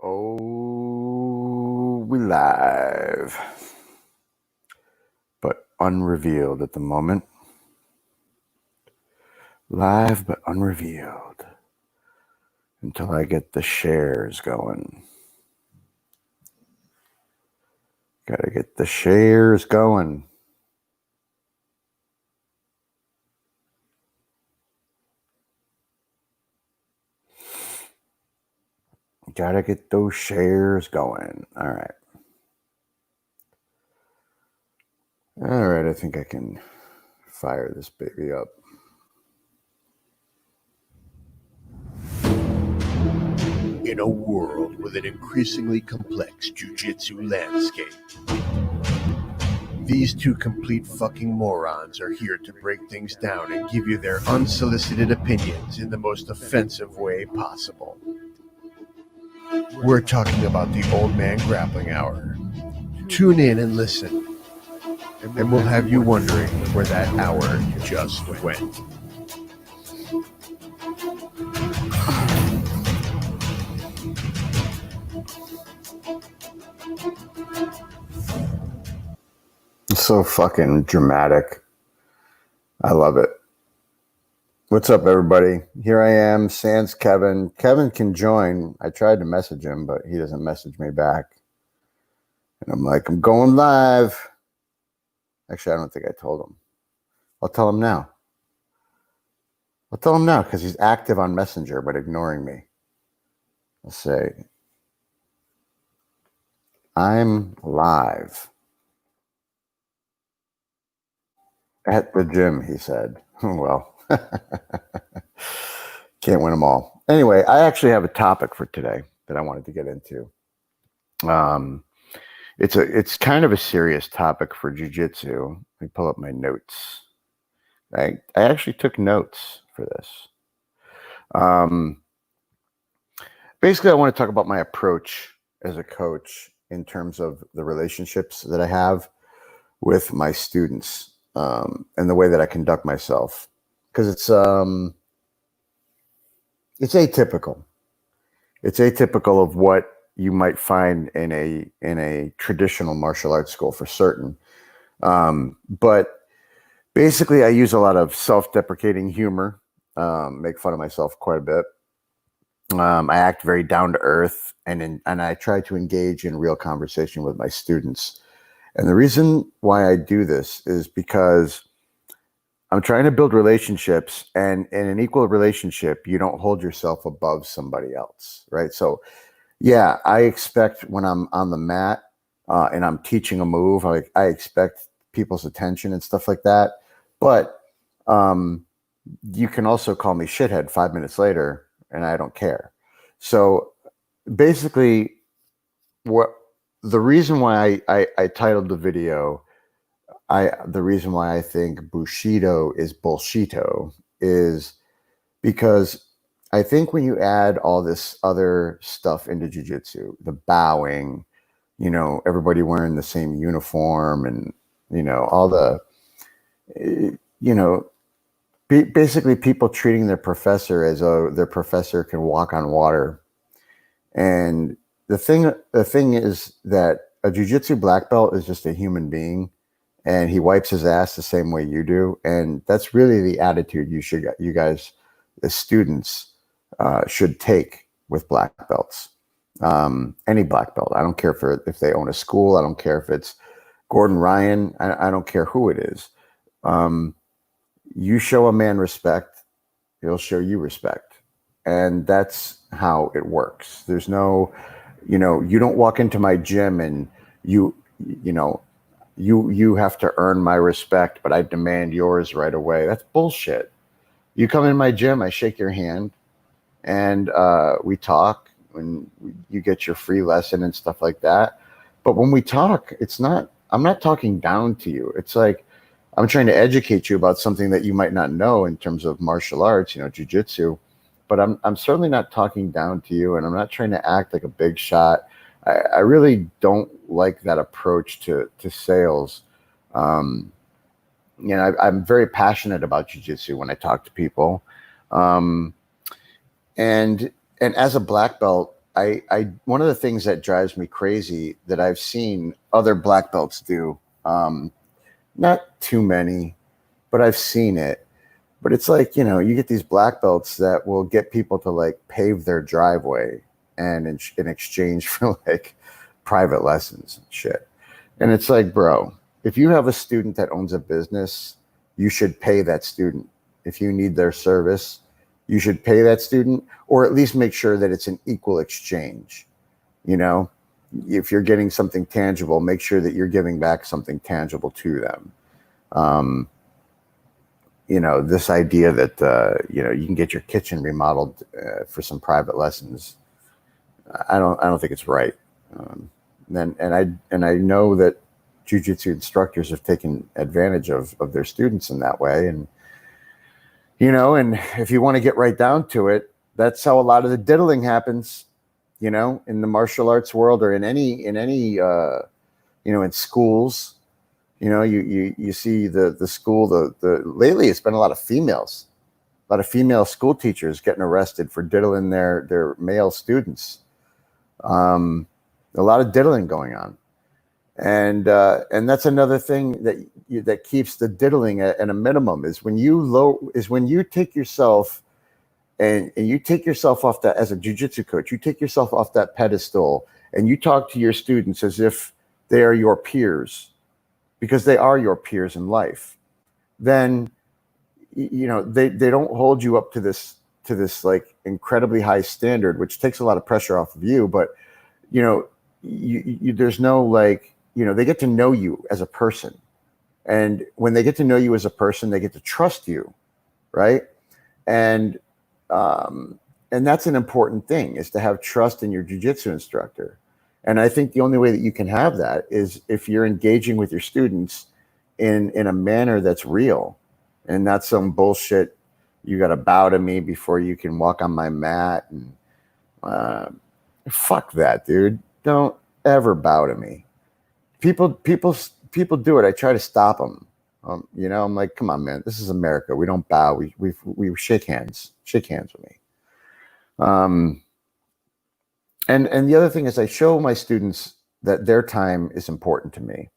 Oh, we live, but unrevealed at the moment. Live, but unrevealed until I get the shares going. Gotta get the shares going. Gotta get those shares going. All right. All right, I think I can fire this baby up. In a world with an increasingly complex jiu-jitsu landscape, these two complete fucking morons are here to break things down and give you their unsolicited opinions in the most offensive way possible. We're talking about the Old Man Grappling Hour. Tune in and listen, and we'll have you wondering where that hour just went. So fucking dramatic. I love it. What's up, everybody? Here I am, sans Kevin. Kevin can join. I tried to message him, but he doesn't message me back. And I'm like, I'm going live. Actually, I don't think I told him. I'll tell him now. I'll tell him now because he's active on Messenger, but ignoring me. I'll say, I'm live. At the gym, he said. Well, can't win them all. Anyway, I actually have a topic for today that I wanted to get into. It's kind of a serious topic for jiu-jitsu. Let me pull up my notes. I actually took notes for this. Basically, I want to talk about my approach as a coach in terms of the relationships that I have with my students, and the way that I conduct myself, because it's atypical. It's atypical of what you might find in a traditional martial arts school for certain. But basically, I use a lot of self-deprecating humor, make fun of myself quite a bit. I act very down to earth, and I try to engage in real conversation with my students. And the reason why I do this is because I'm trying to build relationships, and in an equal relationship, you don't hold yourself above somebody else, right? So, yeah, I expect when I'm on the mat and I'm teaching a move, I expect people's attention and stuff like that. But you can also call me shithead 5 minutes later, and I don't care. So basically, the reason why I titled the video, the reason why I think Bushido is bullshitto is because I think when you add all this other stuff into jiu-jitsu, the bowing, everybody wearing the same uniform, and all the, basically people treating their professor as though their professor can walk on water. And the thing is that a jiu-jitsu black belt is just a human being, and he wipes his ass the same way you do. And that's really the attitude you guys as students should take with black belts. Any black belt. I don't care if they own a school. I don't care if it's Gordon Ryan. I don't care who it is. You show a man respect, he'll show you respect. And that's how it works. There's no, you don't walk into my gym and you have to earn my respect, but I demand yours right away. That's bullshit. You come in my gym, I shake your hand, and we talk, and you get your free lesson and stuff like that. But when we talk, I'm not talking down to you. It's like I'm trying to educate you about something that you might not know in terms of martial arts, jiu-jitsu. But I'm certainly not talking down to you, and I'm not trying to act like a big shot. I really don't like that approach to sales. I'm very passionate about jiu-jitsu when I talk to people. And as a black belt, one of the things that drives me crazy that I've seen other black belts do, not too many, but I've seen it. But it's like, you get these black belts that will get people to like pave their driveway and in exchange for like private lessons and shit. And it's like, bro, if you have a student that owns a business, you should pay that student. If you need their service, you should pay that student, or at least make sure that it's an equal exchange. If you're getting something tangible, make sure that you're giving back something tangible to them. This idea that you can get your kitchen remodeled for some private lessons, I don't think it's right. And I know that jiu-jitsu instructors have taken advantage of their students in that way, and and if you want to get right down to it, that's how a lot of the diddling happens, in the martial arts world, or in any in schools. You see the school, the lately it's been a lot of female school teachers getting arrested for diddling their male students. A lot of diddling going on. And that's another thing that keeps the diddling at a minimum, is when you take yourself and you take yourself off that, as a jiu-jitsu coach, you take yourself off that pedestal and you talk to your students as if they are your peers, because they are your peers in life. Then they don't hold you up to this like incredibly high standard, which takes a lot of pressure off of you. But there's no like, they get to know you as a person. And when they get to know you as a person, they get to trust you. Right. And that's an important thing, is to have trust in your jiu-jitsu instructor. And I think the only way that you can have that is if you're engaging with your students in a manner that's real, and not some bullshit. You got to bow to me before you can walk on my mat. And fuck that, dude. Don't ever bow to me. People do it. I try to stop them. I'm like, come on, man. This is America. We don't bow. We shake hands. Shake hands with me. And the other thing is, I show my students that their time is important to me.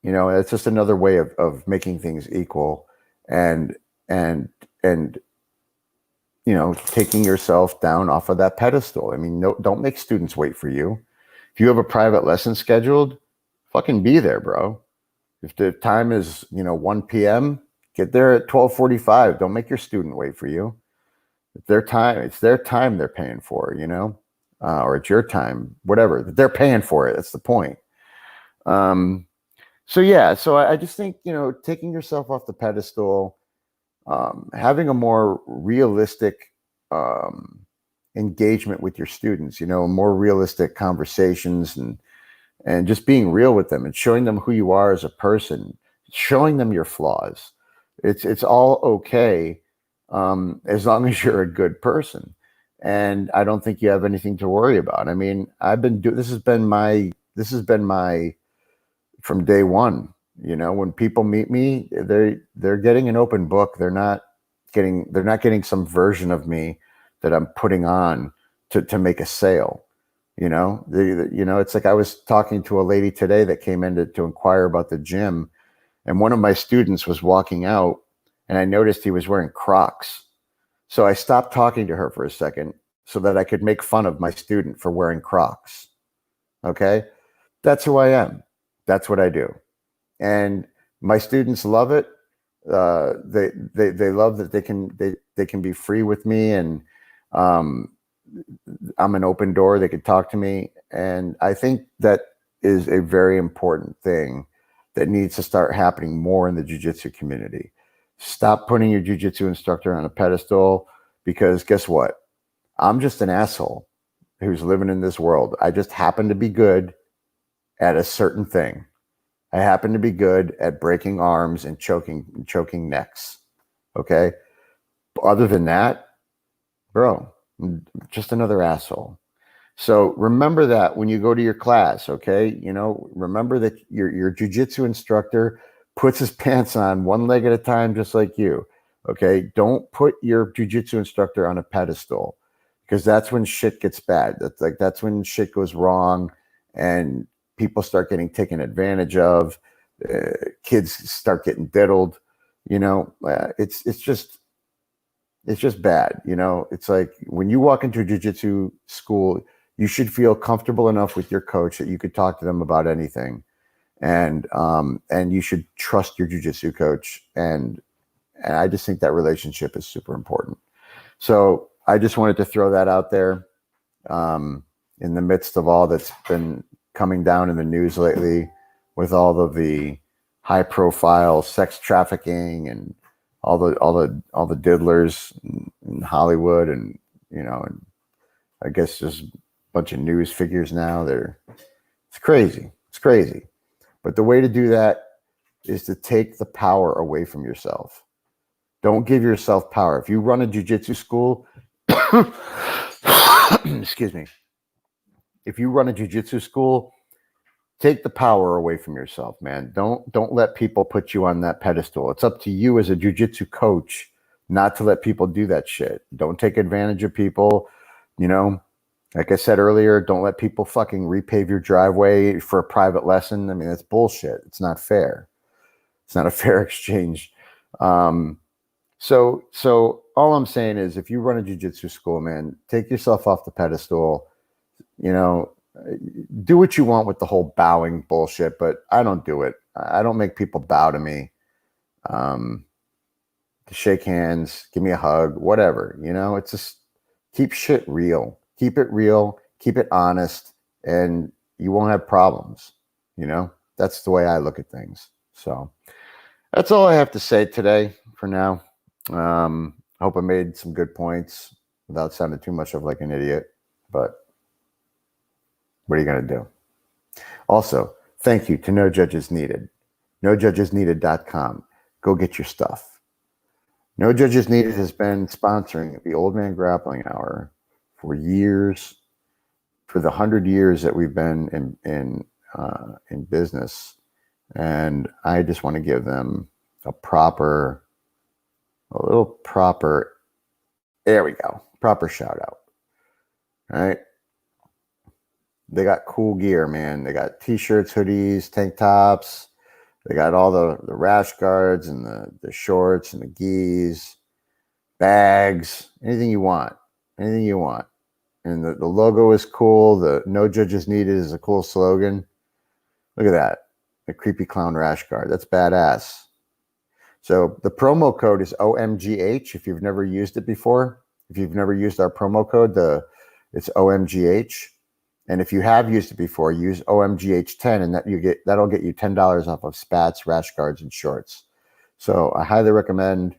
It's just another way of making things equal, and taking yourself down off of that pedestal. I mean, no, don't make students wait for you. If you have a private lesson scheduled, fucking be there, bro. If the time is, 1 p.m., get there at 12:45. Don't make your student wait for you. It's their time they're paying for, or it's your time, whatever. They're paying for it. That's the point. So I just think, taking yourself off the pedestal, having a more realistic engagement with your students, more realistic conversations, and just being real with them and showing them who you are as a person, showing them your flaws. It's all okay, as long as you're a good person. And I don't think you have anything to worry about. I mean, this has been my from day one. When people meet me, they're getting an open book. They're not getting some version of me that I'm putting on to make a sale. It's like, I was talking to a lady today that came in to inquire about the gym, and one of my students was walking out, and I noticed he was wearing Crocs. So I stopped talking to her for a second so that I could make fun of my student for wearing Crocs. Okay? That's who I am. That's what I do. And my students love it. They love that they can be free with me, and I'm an open door. They can talk to me. And I think that is a very important thing that needs to start happening more in the jiu-jitsu community. Stop putting your jiu-jitsu instructor on a pedestal, because guess what? I'm just an asshole who's living in this world. I just happen to be good at a certain thing. I happen to be good at breaking arms and choking necks. Okay? Other than that, bro, I'm just another asshole. So remember that when you go to your class, okay? Remember that your jiu-jitsu instructor puts his pants on one leg at a time, just like you. Okay? Don't put your jiu-jitsu instructor on a pedestal. because that's when shit gets bad. That's when shit goes wrong, and people start getting taken advantage of. Kids start getting diddled. It's just bad. It's like when you walk into a jiu-jitsu school, you should feel comfortable enough with your coach that you could talk to them about anything, and you should trust your jiu-jitsu coach. And I just think that relationship is super important. So I just wanted to throw that out there, in the midst of all that's been coming down in the news lately, with all of the high-profile sex trafficking and all the diddlers in Hollywood, and and I guess just a bunch of news figures now. It's crazy. It's crazy. But the way to do that is to take the power away from yourself. Don't give yourself power. If you run a jiu-jitsu school, excuse me. If you run a jiu-jitsu school, take the power away from yourself, man. Don't let people put you on that pedestal. It's up to you as a jiu-jitsu coach not to let people do that shit. Don't take advantage of people. Like I said earlier, don't let people fucking repave your driveway for a private lesson. I mean, that's bullshit. It's not fair. It's not a fair exchange. So all I'm saying is, if you run a jiu-jitsu school, man, take yourself off the pedestal. Do what you want with the whole bowing bullshit, but I don't do it. I don't make people bow to me. To shake hands, give me a hug, whatever. It's just keep shit real. Keep it real. Keep it honest, and you won't have problems. That's the way I look at things. So that's all I have to say today for now. I hope I made some good points without sounding too much of like an idiot, but what are you going to do? Also, thank you to No Judges Needed. NoJudgesNeeded.com. Go get your stuff. No Judges Needed has been sponsoring the Old Man Grappling Hour for years, for the 100 years that we've been in business, and I just want to give them a little proper. There we go. Proper shout out. All right. They got cool gear, man. They got t-shirts, hoodies, tank tops. They got all the rash guards and the shorts and the gis, bags, anything you want. Anything you want. And the logo is cool. The No Judges Needed is a cool slogan. Look at that. The creepy clown rash guard. That's badass. So the promo code is OMGH if you've never used it before. If you've never used our promo code, it's OMGH. And if you have used it before, use OMGH10, and that'll get you $10 off of spats, rash guards, and shorts. So I highly recommend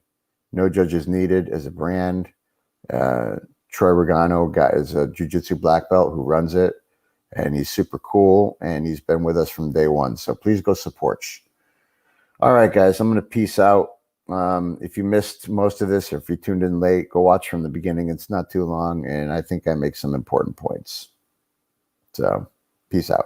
No Judges Needed as a brand. Troy Regano is a jiu-jitsu black belt who runs it, and he's super cool, and he's been with us from day one. So please go support. All right, guys, I'm going to peace out. If you missed most of this, or if you tuned in late, go watch from the beginning. It's not too long, and I think I make some important points. So, peace out.